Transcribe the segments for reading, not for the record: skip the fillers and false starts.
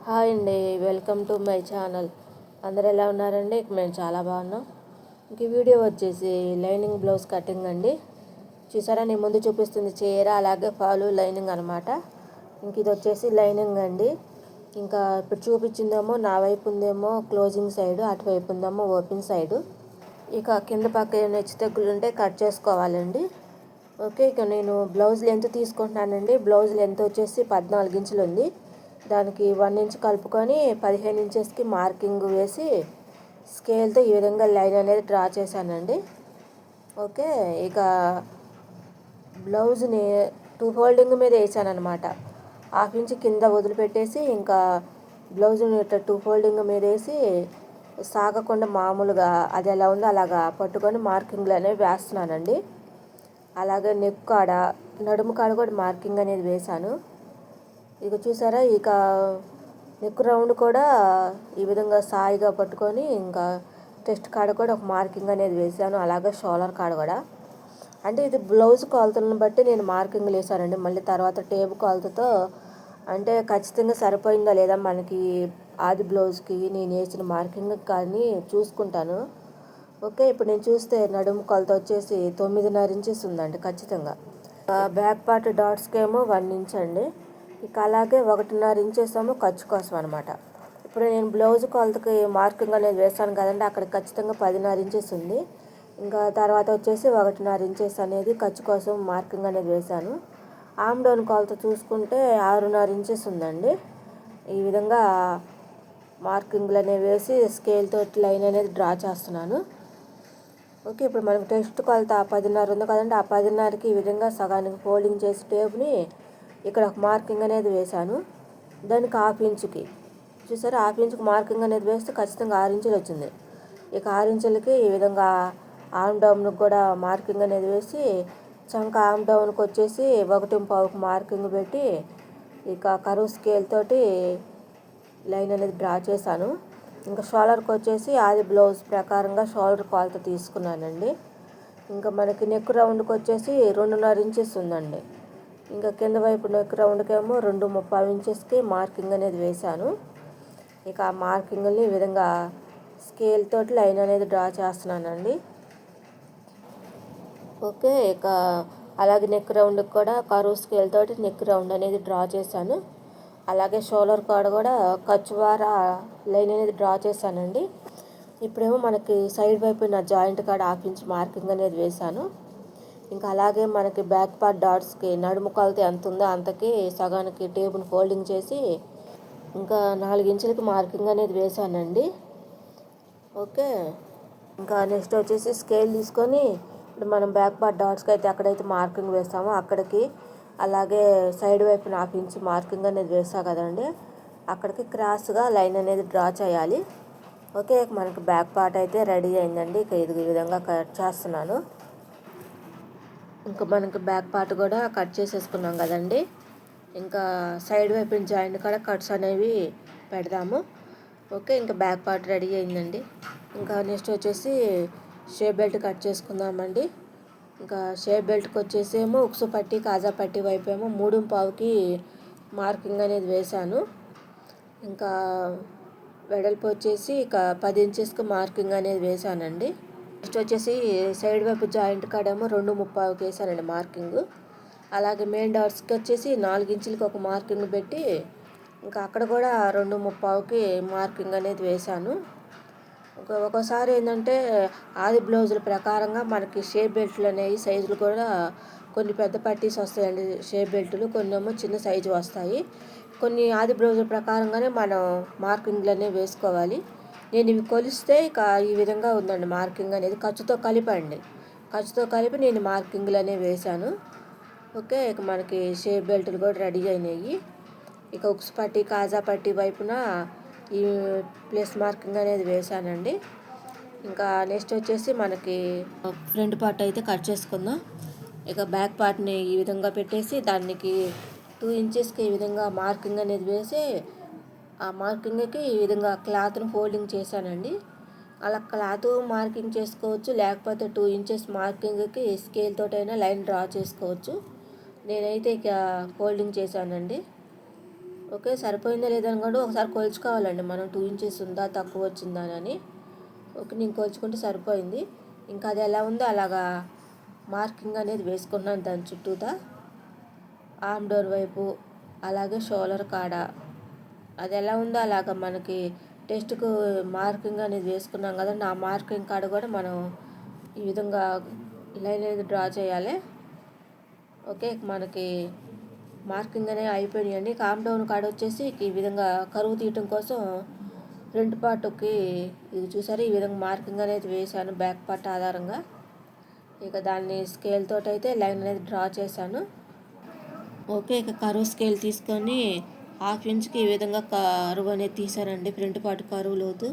Hi అండి, welcome to my channel. అందరు ఎలా ఉన్నారండి? మేము చాలా బాగున్నాం. ఇంక ఈ వీడియో వచ్చేసి లైనింగ్ బ్లౌజ్ కటింగ్ అండి. చూసారా, నేను ముందు చూపిస్తుంది చీర, అలాగే ఫాలు లైనింగ్ అనమాట. ఇంక ఇది వచ్చేసి లైనింగ్ అండి. ఇంకా ఇప్పుడు చూపించిందేమో నా వైపు ఉందేమో క్లోజింగ్ సైడ్, అటువైపు ఉందేమో ఓపెన్ సైడు. ఇక కింద పక్క ఏమైనా హెచ్చు తగ్గులు ఉంటే కట్ చేసుకోవాలండి. ఓకే, ఇక నేను బ్లౌజ్ లెంత్ తీసుకుంటున్నానండి. బ్లౌజ్ లెంత్ వచ్చేసి 14 ఇంచులు ఉంది. దానికి 1 ఇంచ్ కలుపుకొని 15 ఇంచెస్కి మార్కింగ్ వేసి స్కేల్తో ఈ విధంగా లైన్ అనేది డ్రా చేశానండి. ఓకే, ఇక బ్లౌజ్ని 2 ఫోల్డింగ్ మీద వేసాను అనమాట. 1/2 ఇంచ్ కింద వదిలిపెట్టేసి ఇంకా బ్లౌజ్ని ఇట్లా 2 ఫోల్డింగ్ మీద వేసి సాగకుండా మామూలుగా అది ఎలా ఉందో అలాగా పట్టుకొని మార్కింగ్లు అనేవి వేస్తున్నానండి. అలాగే నెక్ కాడ, నడుము కాడ కూడా మార్కింగ్ అనేది వేశాను. ఇక చూసారా, ఇక నెక్ రౌండ్ కూడా ఈ విధంగా సాయిగా పట్టుకొని ఇంకా చెస్ట్ కాడ కూడా ఒక మార్కింగ్ అనేది వేసాను. అలాగే షోల్డర్ కాడ కూడా. అంటే ఇది బ్లౌజ్ కొలతలను బట్టి నేను మార్కింగ్లు వేసానండి. మళ్ళీ తర్వాత టేప్ కొలతతో అంటే ఖచ్చితంగా సరిపోయిందా లేదా మనకి ఆది బ్లౌజ్కి నేను వేసిన మార్కింగ్ కానీ చూసుకుంటాను. ఓకే, ఇప్పుడు నేను చూస్తే నడుము కొలత వచ్చేసి 9.5 ఇంచెస్ ఉందండి ఖచ్చితంగా. బ్యాక్ పార్ట్ డాట్స్కి ఏమో 1 ఇంచ్ అండి. ఇక అలాగే 1.5 ఇంచెస్ ఏమో ఖర్చు కోసం అనమాట. ఇప్పుడు నేను బ్లౌజ్ కొలతకి మార్కింగ్ అనేది వేస్తాను కదండి, అక్కడ ఖచ్చితంగా 10.5 ఇంచెస్ ఉంది. ఇంకా తర్వాత వచ్చేసి 1.5 ఇంచెస్ అనేది ఖర్చు కోసం మార్కింగ్ అనేది వేశాను. ఆమ్ డౌన్ కొలత చూసుకుంటే 6.5 ఇంచెస్ ఉందండి. ఈ విధంగా మార్కింగ్లు అనేవి వేసి స్కేల్ తోటి లైన్ అనేది డ్రా చేస్తున్నాను. ఓకే, ఇప్పుడు మనకు టెస్ట్ కొలత 10.5 ఉంది కదండి, ఆ 10.5కి ఈ విధంగా సగానికి ఫోల్డింగ్ చేసి టేప్ని ఇక్కడ ఒక మార్కింగ్ అనేది వేశాను. దానికి 1/2 ఇంచుకి చూసారా, 1/2 ఇంచుకి మార్కింగ్ అనేది వేస్తే ఖచ్చితంగా 6 ఇంచులు వచ్చింది. ఇక 6 ఇంచులకి ఈ విధంగా ఆమ్ డౌన్కి కూడా మార్కింగ్ అనేది వేసి చంక ఆమ్ డౌన్కి వచ్చేసి 1.5కి మార్కింగ్ పెట్టి ఇక కరువు స్కేల్ తోటి లైన్ అనేది డ్రా చేశాను. ఇంకా షోల్డర్కి వచ్చేసి ఆది బ్లౌజ్ ప్రకారంగా షోల్డర్ కొలత తీసుకున్నానండి. ఇంకా మనకి నెక్ రౌండ్కి వచ్చేసి 2.5 ఇంచెస్ ఉందండి. ఇంకా కింద వైపు నెక్ రౌండ్కి ఏమో 2.35 ఇంచెస్కి మార్కింగ్ అనేది వేశాను. ఇక ఆ మార్కింగ్ని ఈ విధంగా స్కేల్ తోటి లైన్ అనేది డ్రా చేస్తున్నానండి. ఓకే, ఇక అలాగే నెక్ రౌండ్కి కూడా కరువు స్కేల్ తోటి నెక్ రౌండ్ అనేది డ్రా చేశాను. అలాగే షోల్డర్ కాడ కూడా ఖర్చువార లైన్ అనేది డ్రా చేశానండి. ఇప్పుడేమో మనకి సైడ్ వైపు నా జాయింట్ కాడ 1/2 ఇంచ్ మార్కింగ్ అనేది వేశాను. ఇంకా అలాగే మనకి బ్యాక్ పార్ట్ డాట్స్కి నడుము కొలత ఎంత ఉందో అంతకి సగానికి టేబుల్ ఫోల్డింగ్ చేసి ఇంకా 4 ఇంచులకి మార్కింగ్ అనేది వేశానండి. ఓకే, ఇంకా నెక్స్ట్ వచ్చేసి స్కేల్ తీసుకొని ఇప్పుడు మనం బ్యాక్ పార్ట్ డాట్స్కి అయితే ఎక్కడైతే మార్కింగ్ వేస్తామో అక్కడికి, అలాగే సైడ్ వైపు 1/2 ఇంచ్ మార్కింగ్ అనేది వేసా కదండి, అక్కడికి క్రాస్గా లైన్ అనేది డ్రా చేయాలి. ఓకే, మనకి బ్యాక్ పార్ట్ అయితే రెడీ అయిందండి. ఇక ఇది ఈ విధంగా కట్ చేస్తున్నాను. ఇంకా మనకి బ్యాక్ పార్ట్ కూడా కట్ చేసేసుకున్నాం కదండి. ఇంకా సైడ్ వైపు జాయింట్ కూడా కట్స్ అనేవి పెడదాము. ఓకే, ఇంకా బ్యాక్ పార్ట్ రెడీ అయిందండి. ఇంకా నెక్స్ట్ వచ్చేసి షేప్ బెల్ట్ కట్ చేసుకుందామండి. ఇంకా షేప్ బెల్ట్కి వచ్చేసి ఏమో ఉక్సు పట్టి కాజా పట్టి వైపు ఏమో 3.5కి మార్కింగ్ అనేది వేశాను. ఇంకా వెడల్పు వచ్చేసి ఇక 10 ఇంచెస్కి మార్కింగ్ అనేది వేశానండి. నెక్స్ట్ వచ్చేసి సైడ్ వైపు జాయింట్ కాడేమో 2.35కి వేసానండి మార్కింగ్. అలాగే మెయిన్ డాట్స్కి వచ్చేసి 4 ఇంచులకి ఒక మార్కింగ్ పెట్టి ఇంకా అక్కడ కూడా 2.35కి మార్కింగ్ అనేది వేశాను. ఒక్కోసారి ఏంటంటే ఆది బ్లౌజుల ప్రకారంగా మనకి షేప్ బెల్ట్లు అనేవి సైజులు కూడా కొన్ని పెద్ద పట్టీస్ వస్తాయండి షేప్ బెల్టులు, కొన్ని ఏమో చిన్న సైజు వస్తాయి. కొన్ని ఆది బ్లౌజుల ప్రకారంగానే మనం మార్కింగ్లు అనేవి వేసుకోవాలి. నేను ఇవి కొలిస్తే ఇక ఈ విధంగా ఉందండి మార్కింగ్ అనేది, ఖర్చుతో కలిపండి. ఖర్చుతో కలిపి నేను మార్కింగ్లు అనేవి వేశాను. ఓకే, ఇక మనకి షేప్ బెల్టులు కూడా రెడీ అయినాయి. ఇక ఉక్స్ పట్టి కాజా పట్టి వైపున ఈ ప్లస్ మార్కింగ్ అనేది వేశానండి. ఇంకా నెక్స్ట్ వచ్చేసి మనకి ఫ్రంట్ పార్ట్ అయితే కట్ చేసుకుందాం. ఇక బ్యాక్ పార్ట్ని ఈ విధంగా పెట్టేసి దానికి 2 ఇంచెస్కి ఈ విధంగా మార్కింగ్ అనేది వేసి ఆ మార్కింగ్కి ఈ విధంగా క్లాత్ను ఫోల్డింగ్ చేశానండి. అలా క్లాత్ మార్కింగ్ చేసుకోవచ్చు, లేకపోతే 2 ఇంచెస్ మార్కింగ్కి స్కేల్ తోటైనా లైన్ డ్రా చేసుకోవచ్చు. నేనైతే ఇక ఫోల్డింగ్ చేశానండి. ఓకే, సరిపోయిందా లేదని కూడా ఒకసారి కొలుచుకోవాలండి మనం 2 ఇంచెస్ ఉందా తక్కువ వచ్చిందా అని. ఓకే, నేను కొలుచుకుంటే సరిపోయింది. ఇంకా అది ఎలా ఉందో అలాగా మార్కింగ్ అనేది వేసుకున్నాను దాని చుట్టూతా. ఆర్మ్ డోర్ వైపు అలాగే షోల్డర్ కాడ అది ఎలా ఉందో అలాగా మనకి టెస్ట్కు మార్కింగ్ అనేది వేసుకున్నాం కదండి. ఆ మార్కింగ్ కాడ కూడా మనం ఈ విధంగా లైన్ అనేది డ్రా చేయాలి. ఓకే, మనకి మార్కింగ్ అనేవి అయిపోయినాయండి. కామ్ డౌన్ కాడ వచ్చేసి ఈ విధంగా కరువు తీయటం కోసం ఫ్రంట్ పార్ట్కి ఇది చూసారు, ఈ విధంగా మార్కింగ్ అనేది వేశాను బ్యాక్ పార్ట్ ఆధారంగా. ఇక దాన్ని స్కేల్ తోటి అయితే లైన్ అనేది డ్రా చేశాను. ఓకే, ఇక కరువు స్కేల్ తీసుకొని 1/2 ఇంచ్కి ఈ విధంగా కరువు అనేది తీసానండి, ఫ్రంట్ పార్ట్ కరువు లోతు.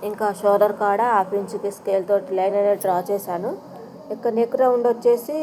ఇంకా షోల్డర్ కాడ 1/2 ఇంచ్కి స్కేల్ తోటి లైన్ అనేది డ్రా చేశాను. ఇక నెక్ రౌండ్ వచ్చేసి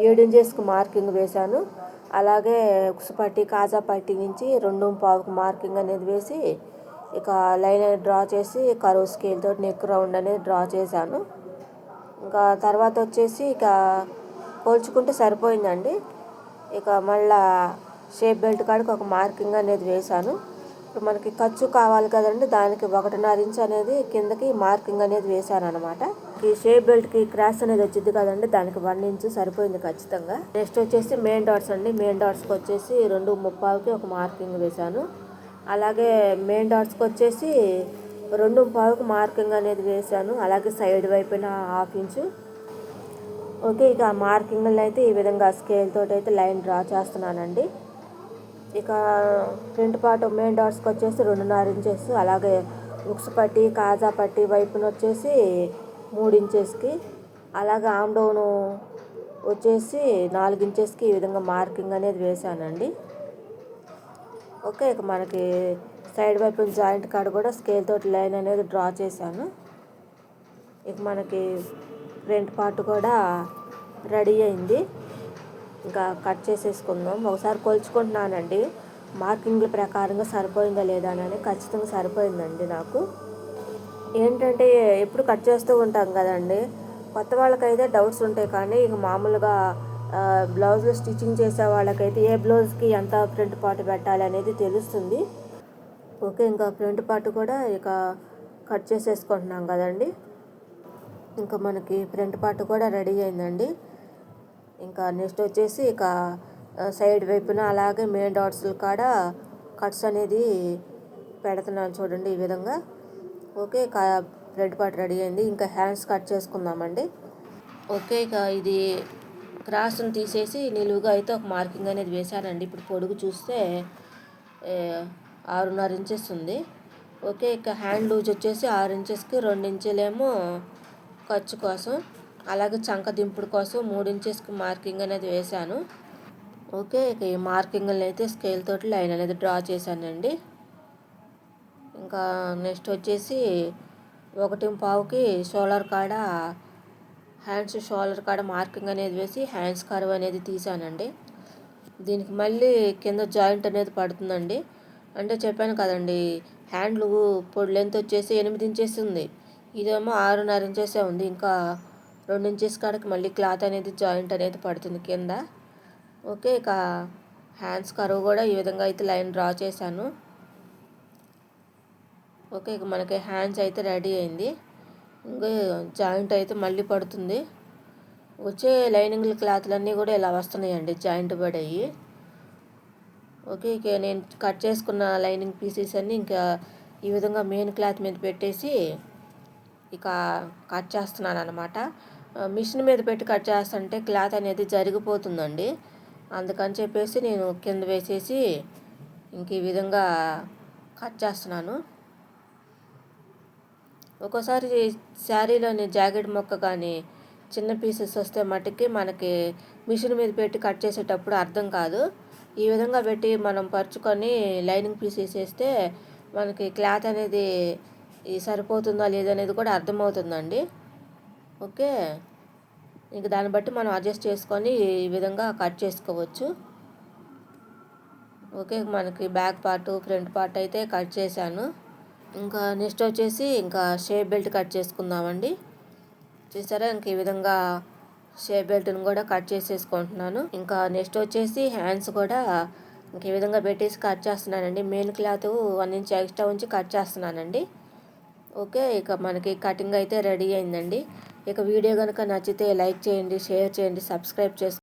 7 ఇంచెస్కి మార్కింగ్ వేశాను. అలాగే ఉక్సు పట్టి కాజా పట్టి నుంచి 2.5కి మార్కింగ్ అనేది వేసి ఇక లైన్ అనేది డ్రా చేసి కరువు స్కేల్ తోటి నెక్ రౌండ్ అనేది డ్రా చేశాను. ఇంకా తర్వాత వచ్చేసి ఇక పోల్చుకుంటే సరిపోయిందండి. ఇక మళ్ళా షేప్ బెల్ట్ కాడికి ఒక మార్కింగ్ అనేది వేశాను. ఇప్పుడు మనకి ఖర్చు కావాలి కదండి, దానికి 1.5 ఇంచ్ అనేది కిందకి మార్కింగ్ అనేది వేశాను అనమాట. ఈ షేప్ బెల్ట్కి క్రాస్ అనేది వచ్చింది కదండి, దానికి 1 ఇంచ్ సరిపోయింది ఖచ్చితంగా. నెక్స్ట్ వచ్చేసి మెయిన్ డాట్స్ అండి. మెయిన్ డాట్స్కి వచ్చేసి 2.5కి ఒక మార్కింగ్ వేశాను. అలాగే మెయిన్ డాట్స్కి వచ్చేసి 2.5కి మార్కింగ్ అనేది వేశాను. అలాగే సైడ్ వైపున 1/2 ఇంచు. ఓకే, ఇక మార్కింగ్లు అయితే ఈ విధంగా స్కేల్ తోటి అయితే లైన్ డ్రా చేస్తున్నానండి. ఇక ఫ్రంట్ పార్ట్ మెయిన్ డాట్స్కి వచ్చేసి 2.5 ఇంచెస్. అలాగే ఉక్సు పట్టి కాజా పట్టి వైపున వచ్చేసి 3 ఇంచెస్కి. అలాగే ఆమ్ డౌన్ వచ్చేసి 4 ఇంచెస్కి ఈ విధంగా మార్కింగ్ అనేది వేశానండి. ఓకే, ఇక మనకి సైడ్ వైపు జాయింట్ కాడ కూడా స్కేల్ తోటి లైన్ అనేది డ్రా చేశాను. ఇక మనకి ఫ్రంట్ పార్ట్ కూడా రెడీ అయింది. ఇంకా కట్ చేసేసుకుందాం. ఒకసారి కొలుచుకుంటున్నానండి మార్కింగ్ల ప్రకారంగా సరిపోయిందా లేదా అని. ఖచ్చితంగా సరిపోయిందండి నాకు. ఏంటంటే ఎప్పుడు కట్ చేస్తూ ఉంటాం కదండి, కొత్త వాళ్ళకైతే డౌట్స్ ఉంటాయి. కానీ ఇక మామూలుగా బ్లౌజులు స్టిచ్చింగ్ చేసే వాళ్ళకైతే ఏ బ్లౌజ్కి ఎంత ఫ్రంట్ పార్ట్ పెట్టాలి అనేది తెలుస్తుంది. ఓకే, ఇంకా ఫ్రంట్ పార్ట్ కూడా ఇక కట్ చేసేసుకుంటున్నాం కదండి. ఇంకా మనకి ఫ్రంట్ పార్ట్ కూడా రెడీ అయిందండి. ఇంకా నెక్స్ట్ వచ్చేసి ఇక సైడ్ వైపున అలాగే మెయిన్ డాట్స్ కాడ కట్స్ అనేది పెడుతున్నాను చూడండి ఈ విధంగా. ఓకే, ఇక ఫ్రంట్ పార్ట్ రెడీ అయింది. ఇంకా హ్యాండ్స్ కట్ చేసుకుందామండి. ఓకే, ఇక ఇది క్రాస్ని తీసేసి నిలువుగా అయితే ఒక మార్కింగ్ అనేది వేశానండి. ఇప్పుడు పొడుగు చూస్తే 6.5 ఇంచెస్ ఉంది. ఓకే, ఇక హ్యాండ్ లూజ్ వచ్చేసి 6 ఇంచెస్కి 2 ఇంచులేమో ఖర్చు కోసం, అలాగే చంక దింపుడు కోసం 3 ఇంచెస్కి మార్కింగ్ అనేది వేశాను. ఓకే, ఇక ఈ మార్కింగ్ని అయితే స్కేల్ తోటి లైన్ అనేది డ్రా చేశానండి. ఇంకా నెక్స్ట్ వచ్చేసి 1.5కి షోల్డర్ కాడ హ్యాండ్స్ షోల్డర్ కాడ మార్కింగ్ అనేది వేసి హ్యాండ్స్ కర్వ్ అనేది తీసానండి. దీనికి మళ్ళీ కింద జాయింట్ అనేది పడుతుందండి. అంటే చెప్పాను కదండి, హ్యాండ్లు పొడి లెంత్ వచ్చేసి 8 ఇంచెస్ ఉంది, ఇదేమో 6.5 ఇంచెసే ఉంది. ఇంకా 2 ఇంచెస్ కాడికి మళ్ళీ క్లాత్ అనేది జాయింట్ అనేది పడుతుంది కింద. ఓకే, ఇక హ్యాండ్స్ కర్వ్ కూడా ఈ విధంగా అయితే లైన్ డ్రా చేశాను. ఓకే, ఇక మనకి హ్యాండ్స్ అయితే రెడీ అయింది. ఇంకా జాయింట్ అయితే మళ్ళీ పడుతుంది. వచ్చే లైనింగ్ల క్లాత్లన్నీ కూడా ఇలా వస్తున్నాయండి, జాయింట్ పడేవి. ఓకే, ఇక నేను కట్ చేసుకున్న లైనింగ్ పీసెస్ అన్నీ ఇంకా ఈ విధంగా మెయిన్ క్లాత్ మీద పెట్టేసి ఇక కట్ చేస్తున్నాను అనమాట. మిషన్ మీద పెట్టి కట్ చేస్తుంటే క్లాత్ అనేది జరిగిపోతుందండి. అందుకని చెప్పేసి నేను కింద వేసేసి ఇంక ఈ విధంగా కట్ చేస్తున్నాను. ఒక్కోసారి శారీలోని జాకెట్ మొక్క కానీ చిన్న పీసెస్ వస్తే మట్టుకి మనకి మిషన్ మీద పెట్టి కట్ చేసేటప్పుడు అర్థం కాదు. ఈ విధంగా పెట్టి మనం పరుచుకొని లైనింగ్ పీసెస్ వేస్తే మనకి క్లాత్ అనేది సరిపోతుందా లేదనేది కూడా అర్థమవుతుందండి. ఓకే, ఇంక దాన్ని బట్టి మనం అడ్జస్ట్ చేసుకొని ఈ విధంగా కట్ చేసుకోవచ్చు. ఓకే, మనకి బ్యాక్ పార్ట్ ఫ్రంట్ పార్ట్ అయితే కట్ చేశాను. ఇంకా నెక్స్ట్ వచ్చేసి ఇంకా షేప్ బెల్ట్ కట్ చేసుకుందామండి. చూసారా, ఇంక ఈ విధంగా షేప్ బెల్ట్ని కూడా కట్ చేసేసుకుంటున్నాను. ఇంకా నెక్స్ట్ వచ్చేసి హ్యాండ్స్ కూడా ఇంక ఈ విధంగా పెట్టేసి కట్ చేస్తున్నానండి. మెయిన్ క్లాత్ 1 ఇంచ్ ఎక్స్ట్రా ఉంచి కట్ చేస్తున్నానండి. ఓకే, ఇక మనకి కటింగ్ అయితే రెడీ అయిందండి. ఇక వీడియో కనుక నచ్చితే లైక్ చేయండి, షేర్ చేయండి, సబ్స్క్రైబ్ చేసుకోండి.